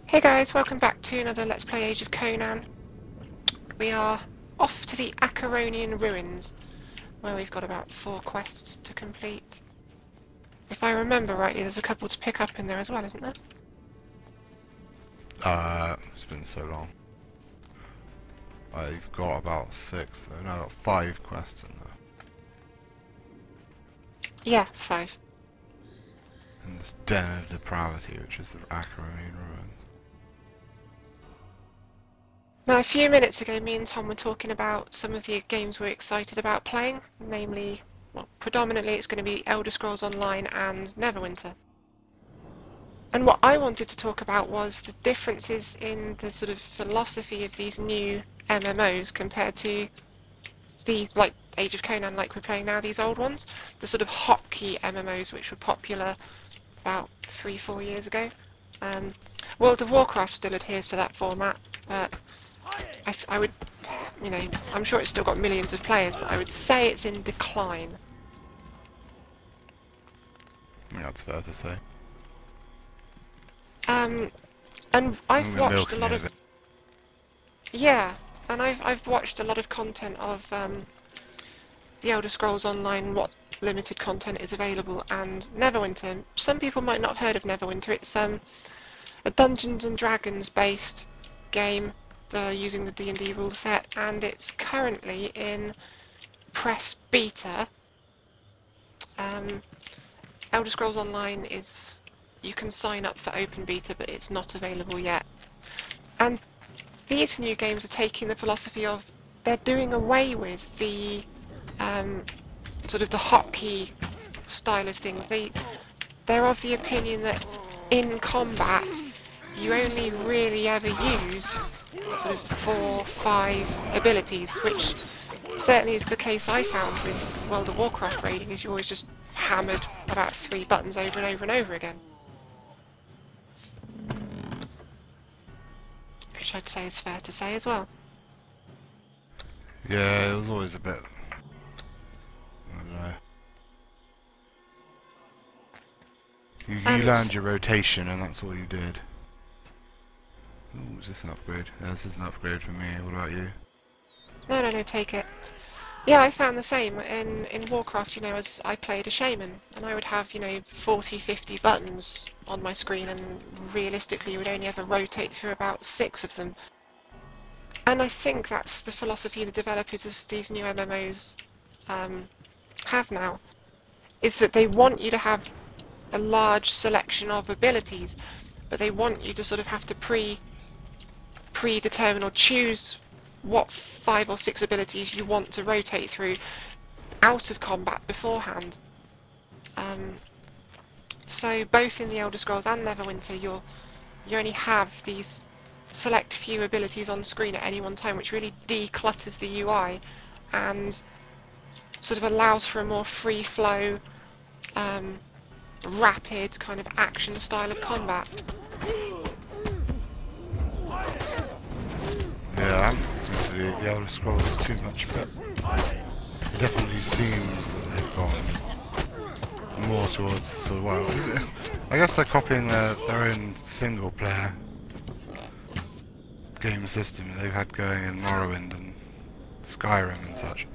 Hey guys, welcome back to another Let's Play Age of Conan. We are off to the Acheronian Ruins, where we've got about 4 quests to complete. If I remember rightly, there's a couple to pick up in there as well, isn't there? It's been so long. I've got about 6, no, I've got 5 quests in there. Yeah, 5. And this Den of Depravity, which is the Acheronian Ruins. Now, a few minutes ago, me and Tom were talking about some of the games we're excited about playing, namely, well, predominantly it's going to be Elder Scrolls Online and Neverwinter. And what I wanted to talk about was the differences in the sort of philosophy of these new MMOs compared to these, like Age of Conan, like we're playing now, these old ones. The sort of hotkey MMOs which were popular about 3-4 years ago. World of Warcraft still adheres to that format, but I would, you know, I'm sure it's still got millions of players, but I would say it's in decline. Yeah, that's fair to say. And I've watched a lot of... It. Yeah, and I've watched a lot of content of the Elder Scrolls Online, what limited content is available, and Neverwinter. Some people might not have heard of Neverwinter. It's a Dungeons and Dragons based game using the D&D rule set, and it's currently in press beta. Elder Scrolls Online is... you can sign up for open beta, but it's not available yet. And these new games are taking the philosophy of, they're doing away with the sort of the hotkey style of things. They're of the opinion that in combat you only really ever use sort of 4-5 abilities, which certainly is the case I found with World of Warcraft raiding, is you always just hammered about 3 buttons over and over and over again. Which I'd say is fair to say as well. Yeah, it was always a bit... I don't know. You learned your rotation and that's all you did. Ooh, is this an upgrade? Yeah, this is an upgrade for me. What about you? No, take it. Yeah, I found the same. In Warcraft, you know, as I played a shaman, and I would have, you know, 40-50 buttons on my screen, and realistically you would only ever rotate through about 6 of them. And I think that's the philosophy the developers of these new MMOs have now, is that they want you to have a large selection of abilities, but they want you to sort of have to predetermine or choose what 5 or 6 abilities you want to rotate through out of combat beforehand. So both in the Elder Scrolls and Neverwinter, you only have these select few abilities on screen at any one time, which really declutters the UI and sort of allows for a more free flow, rapid kind of action style of combat. Yeah, I haven't looked into the Elder Scrolls too much, but it definitely seems that they've gone more towards sort of, well, I guess they're copying their own single player game system they've had going in Morrowind and Skyrim and such.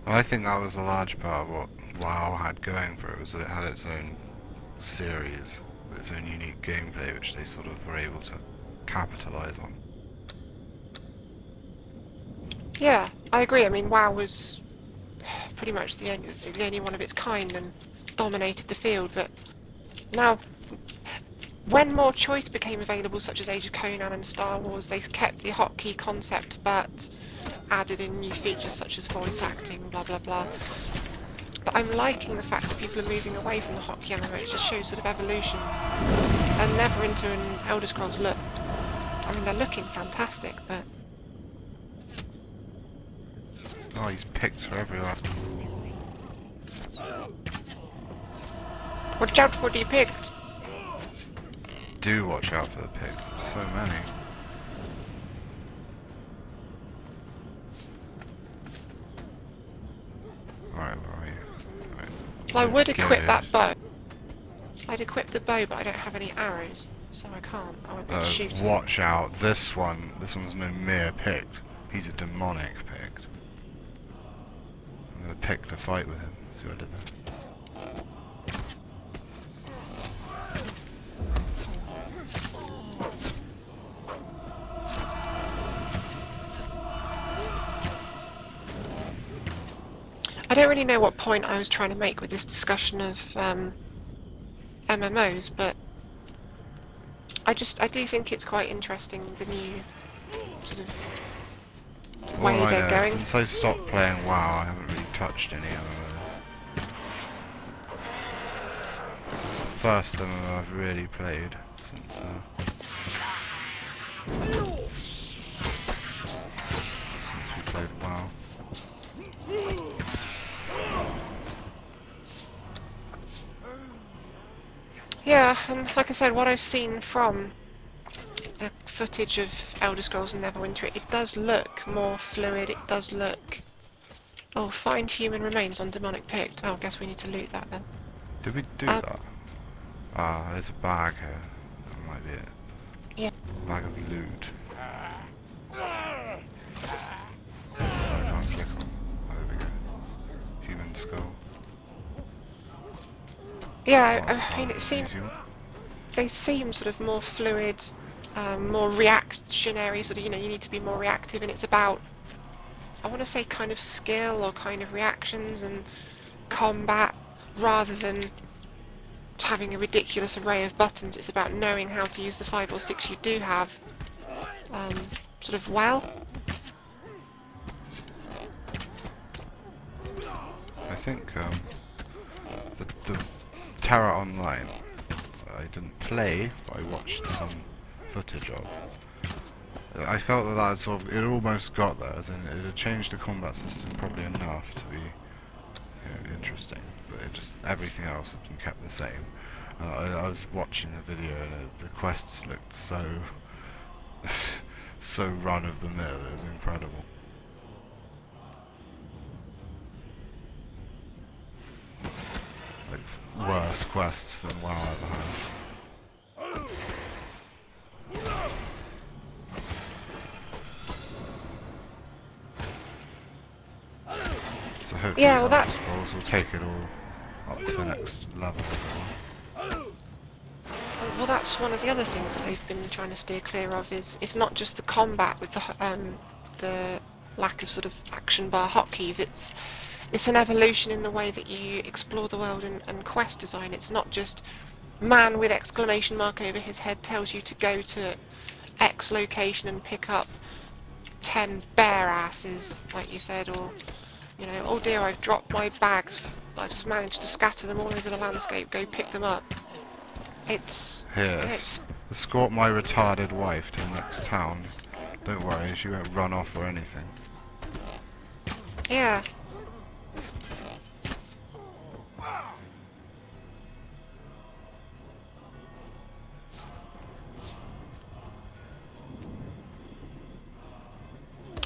And I think that was a large part of what WoW had going for it, was that it had its own series, its own unique gameplay, which they sort of were able to capitalise on. Yeah, I agree. I mean, WoW was pretty much the only one of its kind and dominated the field, but now, when more choice became available, such as Age of Conan and Star Wars, they kept the hotkey concept, but added in new features such as voice acting, blah blah blah. But I'm liking the fact that people are moving away from the hotkey MMO. It just shows sort of evolution. And Neverwinter and Elder Scrolls look, I mean, they're looking fantastic, but... Oh, these Picts are everywhere. Watch out for the Picts! Do watch out for the Picts, there's so many. Alright, where are you? Right. I would equip that bow. I'd equip the bow, but I don't have any arrows, so I can't. I won't be able to shoot him. Watch out, this one's no mere Pict. He's a demonic Pict. I'm gonna pick to fight with him. See what I did there? I don't really know what point I was trying to make with this discussion of MMOs, but I do think it's quite interesting, the new sort of way they're going. Since I stopped playing WoW, I haven't really touched any MMOs. This is the first MMO I've really played since we played WoW. Yeah, and like I said, what I've seen from the footage of Elder Scrolls and Neverwinter, it does look more fluid, it does look... Oh, find human remains on demonic Pict. Oh, I guess we need to loot that then. Did we do that? Ah, there's a bag here. That might be it. Yeah. Bag of loot. I can't click on. Oh, there we go. Human skull. Yeah, Oh, I mean, it seems... easier. They seem sort of more fluid, more reactionary, sort of, you know, you need to be more reactive, and it's about, I want to say, kind of skill or kind of reactions and combat, rather than having a ridiculous array of buttons. It's about knowing how to use the 5 or 6 you do have, sort of well. I think the Terra Online, I didn't play, but I watched some footage of. I felt that that sort of, it almost got there, as in it had changed the combat system probably enough to be, you know, interesting, but it just, everything else had been kept the same. I was watching the video and the quests looked so so run of the mill. It was incredible. Like worse quests than WoW ever had. So hopefully Yeah, well, that... Scrolls will take it all up to the next level. Well, that's one of the other things that they've been trying to steer clear of. Is it's not just the combat with the lack of sort of action bar hotkeys. It's an evolution in the way that you explore the world and quest design. It's not just man with exclamation mark over his head tells you to go to X location and pick up 10 bear asses, like you said, or, you know, oh dear, I've dropped my bags. I've managed to scatter them all over the landscape. Go pick them up. Here, escort my retarded wife to the next town. Don't worry, she won't run off or anything. Yeah.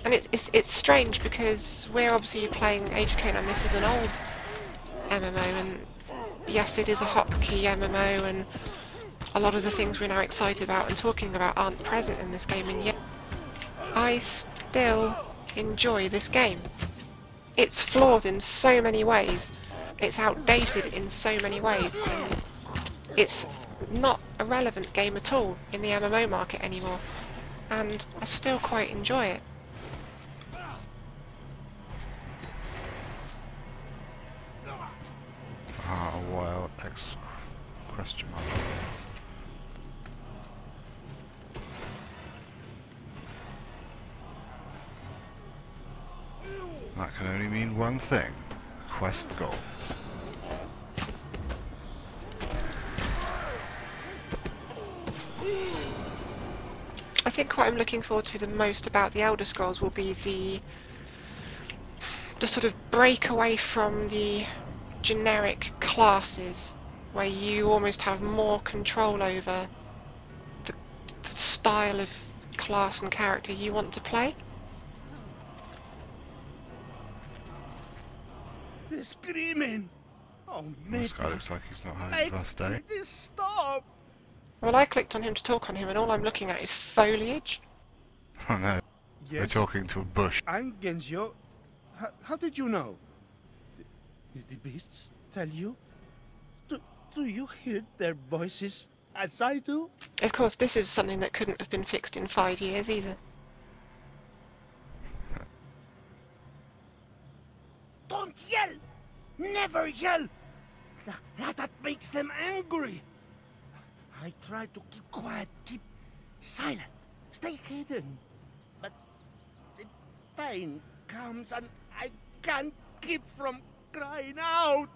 And it's strange because we're obviously playing Acheronian. This is an old MMO, and yes, it is a hotkey MMO, and a lot of the things we're now excited about and talking about aren't present in this game, and yet I still enjoy this game. It's flawed in so many ways, it's outdated in so many ways, and it's not a relevant game at all in the MMO market anymore, and I still quite enjoy it. Ah, wild X question mark. That can only mean one thing. Quest goal. I think what I'm looking forward to the most about the Elder Scrolls will be the sort of break away from the generic classes, where you almost have more control over the style of class and character you want to play. They're screaming! Oh, This guy Meta, looks like he's not having make the best day. this stop! Well, I clicked on him to talk on him, and all I'm looking at is foliage. Oh no, we're Yes, talking to a bush. I'm Genzio. How did you know? Did the beasts tell you? Do you hear their voices as I do? Of course, this is something that couldn't have been fixed in 5 years either. Don't yell! Never yell! That makes them angry. I try to keep quiet, keep silent, stay hidden. But the pain comes and I can't keep from crying out.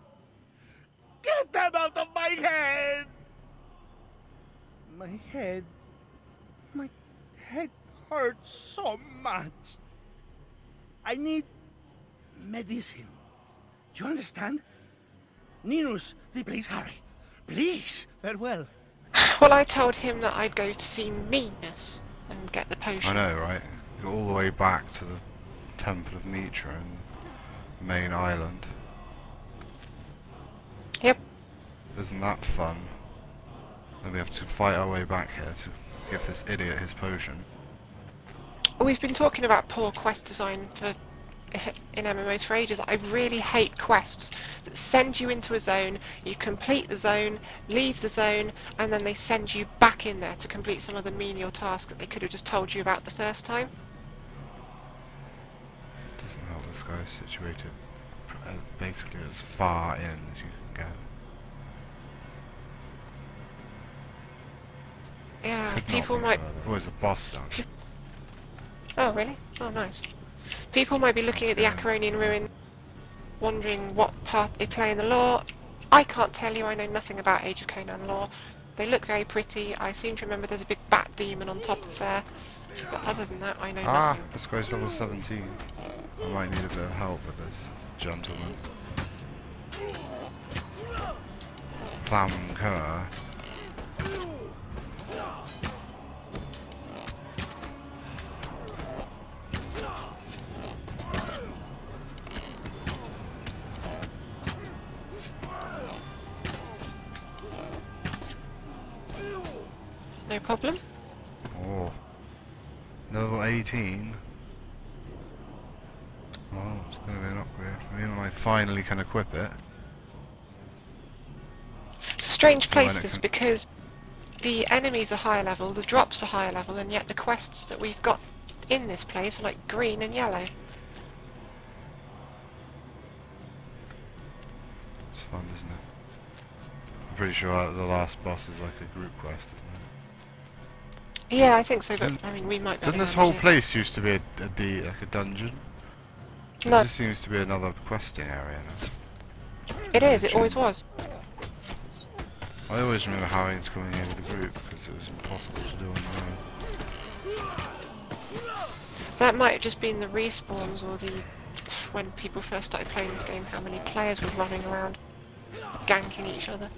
Get them out of my head! My head hurts so much. I need medicine. You understand? Ninus, please hurry. Please, farewell. Well, I told him that I'd go to see Minos and get the potion. I know, right? Go all the way back to the Temple of Mitra and the main island. Yep. Isn't that fun? Then we have to fight our way back here to give this idiot his potion. We've been talking about poor quest design in MMOs for ages. I really hate quests that send you into a zone, you complete the zone, leave the zone, and then they send you back in there to complete some other menial task that they could have just told you about the first time. Doesn't help this guy's situated basically as far in as you can get. Yeah, Could not people be might... further. Oh, there's a boss down. Oh, really? Oh, nice. People might be looking at the Acheronian Ruins, wondering what part they play in the lore. I can't tell you, I know nothing about Age of Conan lore. They look very pretty. I seem to remember there's a big bat demon on top of there. But other than that, I know nothing. This guy's level 17. I might need a bit of help with this gentleman. Thamker. No problem. Oh. Level 18. Well, it's going to be an upgrade for me when I finally can equip it. It's a strange So when place it this can- because the enemies are higher level, the drops are higher level, and yet the quests that we've got in this place are like green and yellow. It's fun, isn't it? I'm pretty sure the last boss is like a group quest, isn't it? Yeah, I think so, but Didn't- I mean, we might be Didn't able this to whole manage place used to be like a dungeon? No, This seems to be another questing area now. it is, it always was. I always remember having to come in here with a group because it was impossible to do on my own. That might have just been the respawns or the... when people first started playing this game, how many players were running around ganking each other.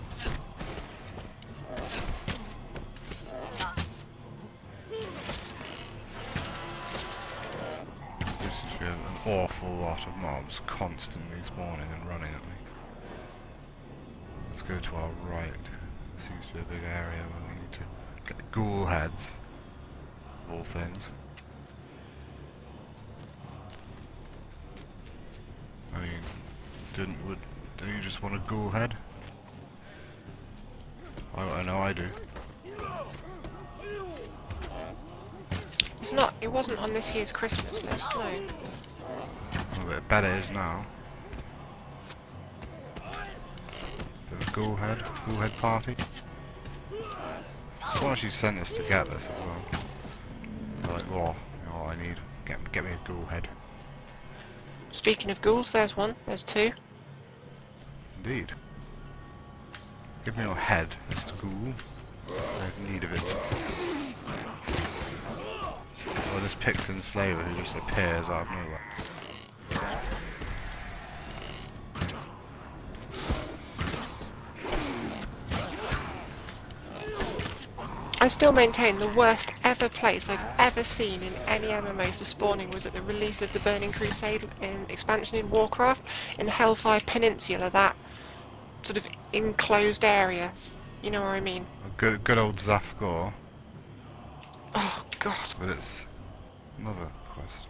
There seems to be an awful lot of mobs constantly spawning and running at me. Let's go to our right. There seems to be a big area where we need to get the ghoul heads, of all things. I mean, don't you just want a ghoul head? I know I do. It's not, it wasn't on this year's Christmas list, no. Oh, but I bet it is now. Bit of a ghoul head party. Someone actually sent us to get this as well. They're like, oh, you know what I need? Get me a ghoul head. Speaking of ghouls, there's one, there's two. Indeed. Give me your head, Mr. Ghoul. I have need of it. Or this Picts flavour who just appears out of nowhere. I still maintain the worst ever place I've ever seen in any MMO for spawning was at the release of the Burning Crusade in expansion in Warcraft in Hellfire Peninsula. That sort of enclosed area. You know what I mean? A good old Zafgor, Oh god. but it's another quest.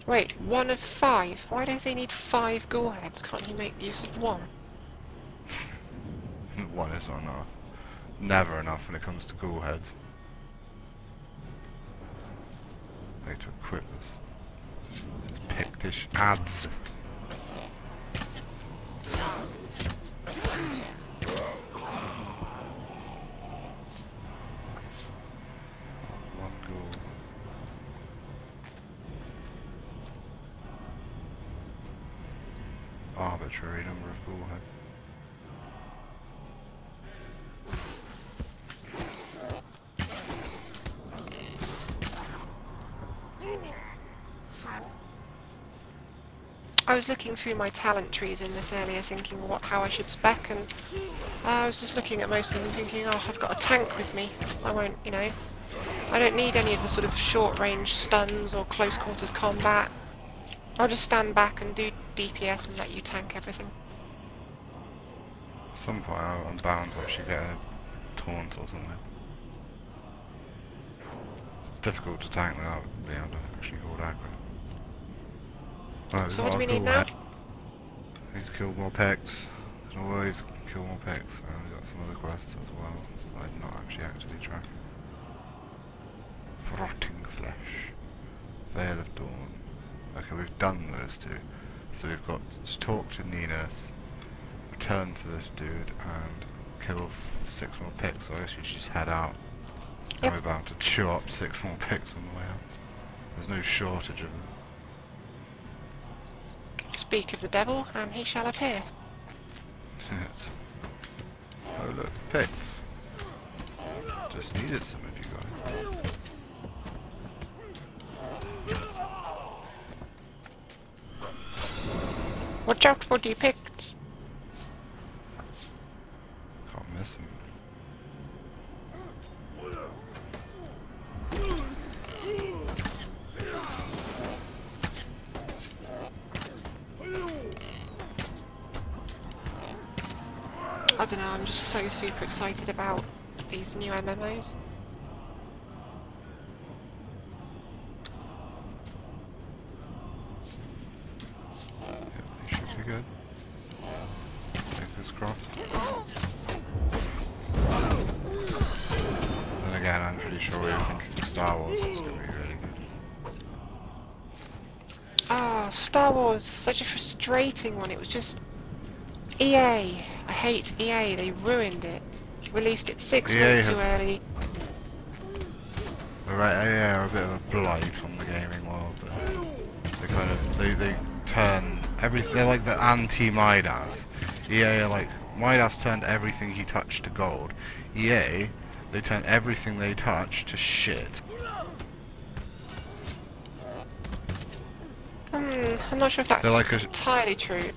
Wait, 1 of 5? Why does he need 5 ghoul heads? Can't he make use of 1? One is not enough. Never enough when it comes to ghoul heads. I need to equip this. This is Pictish ads. One ghoul. Arbitrary number of ghoul heads. I was looking through my talent trees in this earlier, thinking how I should spec, and I was just looking at most of them thinking, oh, I've got a tank with me. I won't, you know, I don't need any of the sort of short-range stuns or close-quarters combat. I'll just stand back and do DPS and let you tank everything. At some point I'm bound to actually get a taunt or something. It's difficult to tank without being able to actually hold aggro. Right, So what do we need now? I need to kill more Picts. As always, kill more Picts. And we've got some other quests as well that I'm not actually actively tracking. Rotting Flesh. Veil of Dawn. Okay, we've done those two. So we've got to talk to Ninus, return to this dude, and kill 6 more Picts. So I guess we should just head out. Yep. And we're about to chew up 6 more Picts on the way out. There's no shortage of them. Speak of the devil, and he shall appear. Oh look, Picts. Just needed some of you guys. Watch out for the Picts. Can't miss him. I don't know, I'm just so super excited about these new MMOs. They should be good. Fingers crossed. Then again, I'm pretty sure we were thinking Star Wars was going to be really good. Ah, Star Wars, such a frustrating one. It was just EA. I hate EA. They ruined it. Released it 6 months too early. Right, yeah, are a bit of a blight on the gaming world. They kind of they turn everything. They're like the anti-Midas. EA are like Midas turned everything he touched to gold. EA, they turn everything they touch to shit. I'm not sure if that's Like entirely true.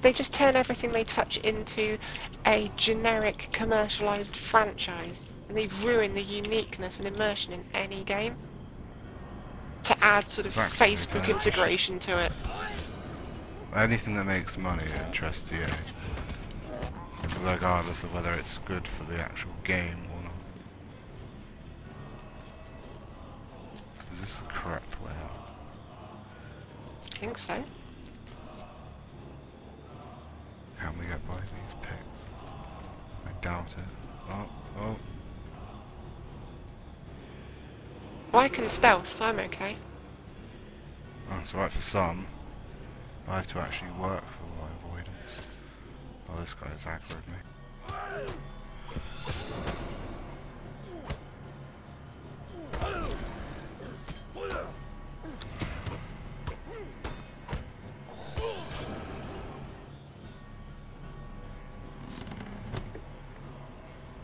They just turn everything they touch into a generic commercialized franchise, and they've ruined the uniqueness and immersion in any game to add sort of Facebook integration to it. Anything that makes money interests EA, regardless of whether it's good for the actual game or not. Is this the correct way out? I think so. Can we get by these Picts? I doubt it. Oh. Well, I can stealth, so I'm okay. Oh, it's alright for some. I have to actually work for my avoidance. Oh, this guy's aggroed me.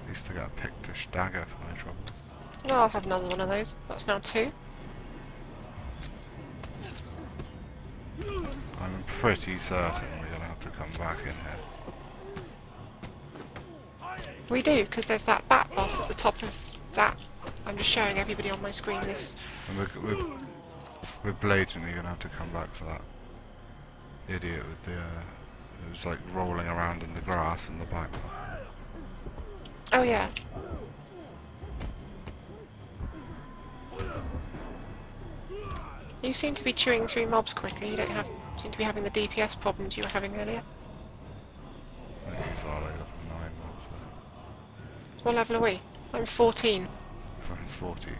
At least I got a Pictish dagger for my trouble. No, I'll have another one of those. That's now 2. I'm pretty certain we're gonna have to come back in here. We do, because there's that bat boss at the top of that. I'm just showing everybody on my screen this. And we're blatantly gonna have to come back for that idiot with the It was like rolling around in the grass in the back. Oh yeah. You seem to be chewing through mobs quickly. You don't seem to be having the DPS problems you were having earlier. I think it's all like level 9 mobs What level are we? I'm 14. there. I'm 14, so...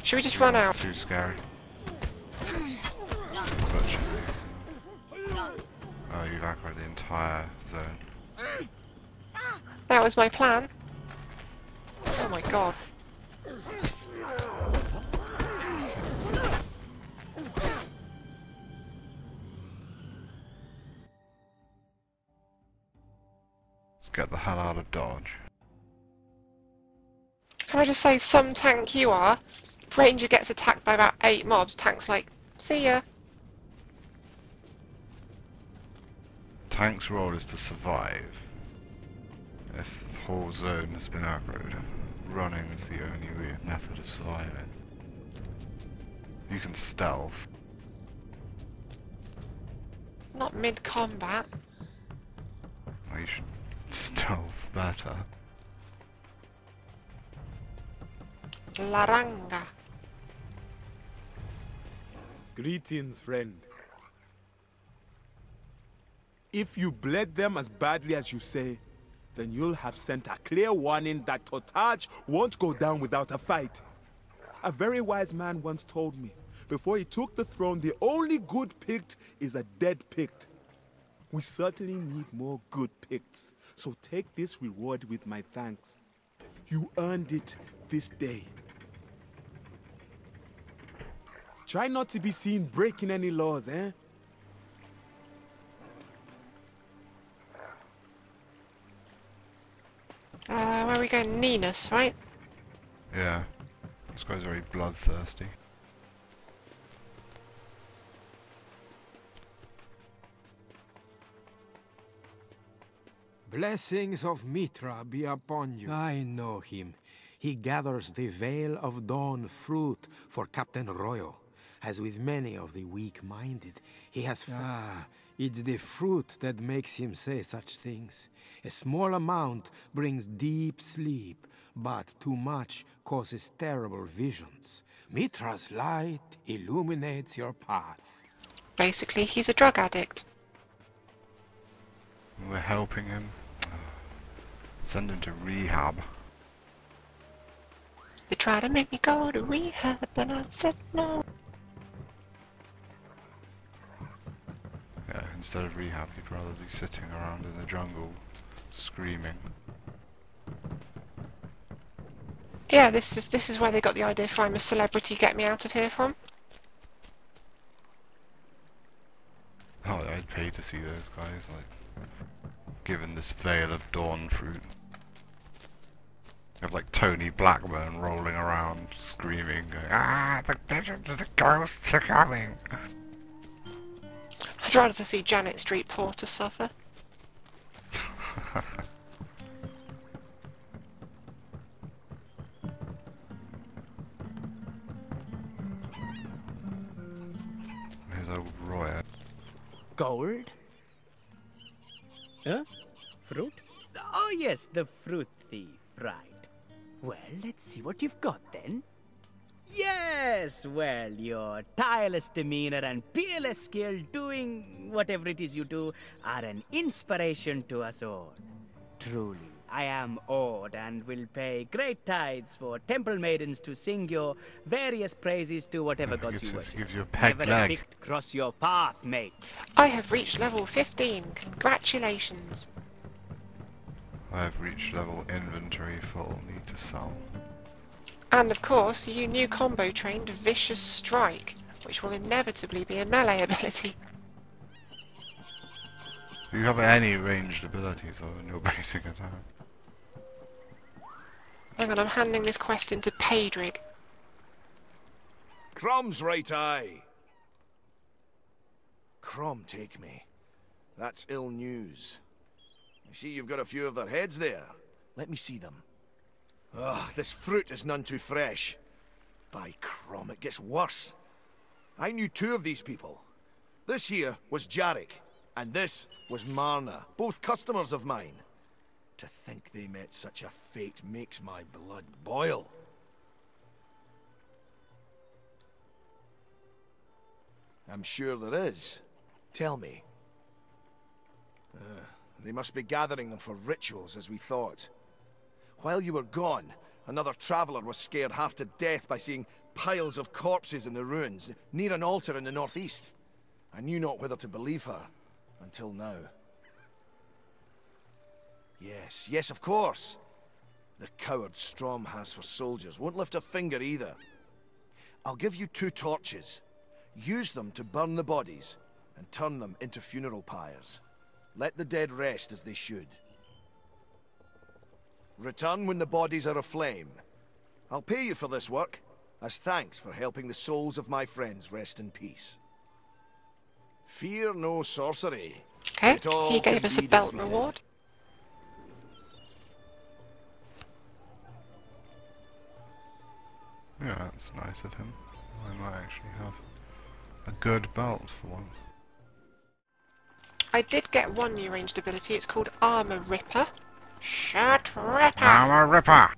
Should we just run out? Too scary. Oh, you evacuated the entire zone. That was my plan. Oh my god. Let's get the hell out of Dodge. Can I just say, some tank you are, Ranger gets attacked by about 8 mobs, tank's like, see ya. Tank's role is to survive. If the whole zone has been aggroed, running is the only method of surviving. You can stealth. Not mid-combat. Well, you should stealth better. Laranga. Greetings, friend. If you bled them as badly as you say, then you'll have sent a clear warning that Totaj won't go down without a fight. A very wise man once told me, before he took the throne, the only good Pict is a dead Pict. We certainly need more good Picts, so take this reward with my thanks. You earned it this day. Try not to be seen breaking any laws, eh? Where are we going? Ninus, right? Yeah. This guy's very bloodthirsty. Blessings of Mitra be upon you. I know him. He gathers the Veil of Dawn fruit for Captain Royal. As with many of the weak-minded, he has... it's the fruit that makes him say such things. A small amount brings deep sleep, but too much causes terrible visions. Mitra's light illuminates your path. Basically, he's a drug addict. We're helping him. Send him to rehab. They tried to make me go to rehab, and I said no. Yeah, instead of rehab, he'd rather be sitting around in the jungle, screaming. Yeah, this is where they got the idea for I'm a celebrity, get me out of here from. Oh, I'd pay to see those guys, like, given this Veil of Dawn fruit. You have like Tony Blackburn rolling around, screaming, going, "Ah, the ghosts are coming!" I'd rather see Janet Street Porter suffer. Here's old Roy. Gold? Huh? Fruit? Oh yes, the fruit thief, right. Well, let's see what you've got then. Yes, well, your tireless demeanor and peerless skill doing whatever it is you do are an inspiration to us all. Truly, I am awed and will pay great tithes for temple maidens to sing your various praises to whatever gods you worship. Gives you a peg Never leg. a Pict cross your path, mate. I have reached level 15. Congratulations. I have reached level inventory full, need to sell. And of course, you new combo trained Vicious Strike, which will inevitably be a melee ability. Do you have any ranged abilities other than your basic attack? Hang on, I'm handing this quest into Paydrig. Crom's right eye. Crom take me. That's ill news. I see you've got a few of their heads there. Let me see them. Ugh, this fruit is none too fresh. By Crom, it gets worse. I knew two of these people. This here was Jarek. And this was Marna, both customers of mine. To think they met such a fate makes my blood boil. I'm sure there is. Tell me. They must be gathering them for rituals, as we thought. While you were gone, another traveler was scared half to death by seeing piles of corpses in the ruins, near an altar in the northeast. I knew not whether to believe her, until now. Yes, of course. The coward Strom has for soldiers won't lift a finger either. I'll give you 2 torches. Use them to burn the bodies, and turn them into funeral pyres. Let the dead rest as they should. Return when the bodies are aflame. I'll pay you for this work, as thanks for helping the souls of my friends rest in peace. Fear no sorcery. Okay, It all he gave can us a be belt defeated. reward. Yeah, that's nice of him. I might actually have a good belt for once. I did get one new ranged ability. It's called Armor Ripper. Shut Ripper! I'm a ripper!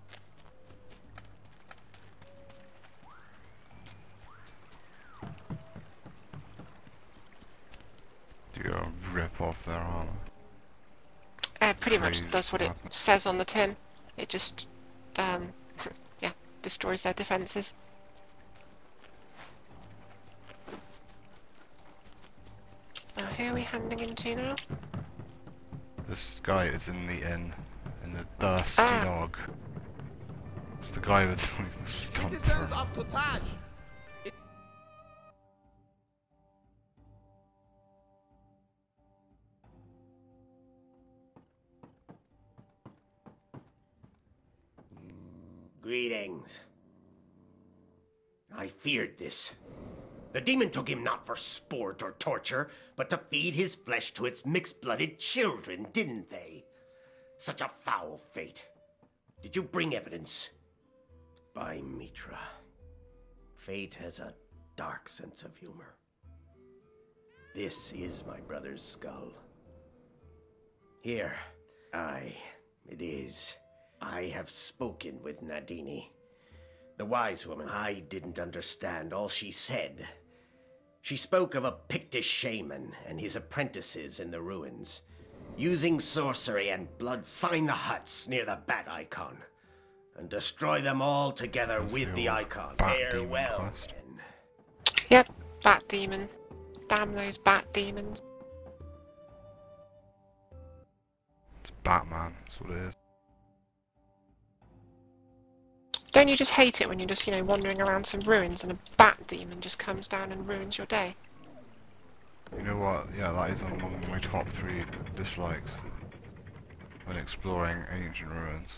Do you rip off their armor? Pretty much Crazy does what it weapon. says on the tin. It just, yeah, destroys their defences. Now, who are we handing into now? This guy is in the inn, in the Thirsty Dog. It's the guy with the stump. Citizens of Totaj, Greetings. I feared this. The demon took him not for sport or torture, but to feed his flesh to its mixed-blooded children, didn't they? Such a foul fate. Did you bring evidence? By Mitra. Fate has a dark sense of humor. This is my brother's skull. Here. It is. I have spoken with Nadini. The wise woman. I didn't understand all she said. She spoke of a Pictish shaman and his apprentices in the ruins, using sorcery and blood. Find the huts near the bat icon, and destroy them all together with the icon. Bat demon Farewell, quest. then. Yep, Bat Demon. Damn those Bat Demons. It's Batman, that's what it is. Don't you just hate it when you're just, wandering around some ruins and a Bat Demon just comes down and ruins your day? You know what? Yeah, that is among my top 3 dislikes when exploring ancient ruins.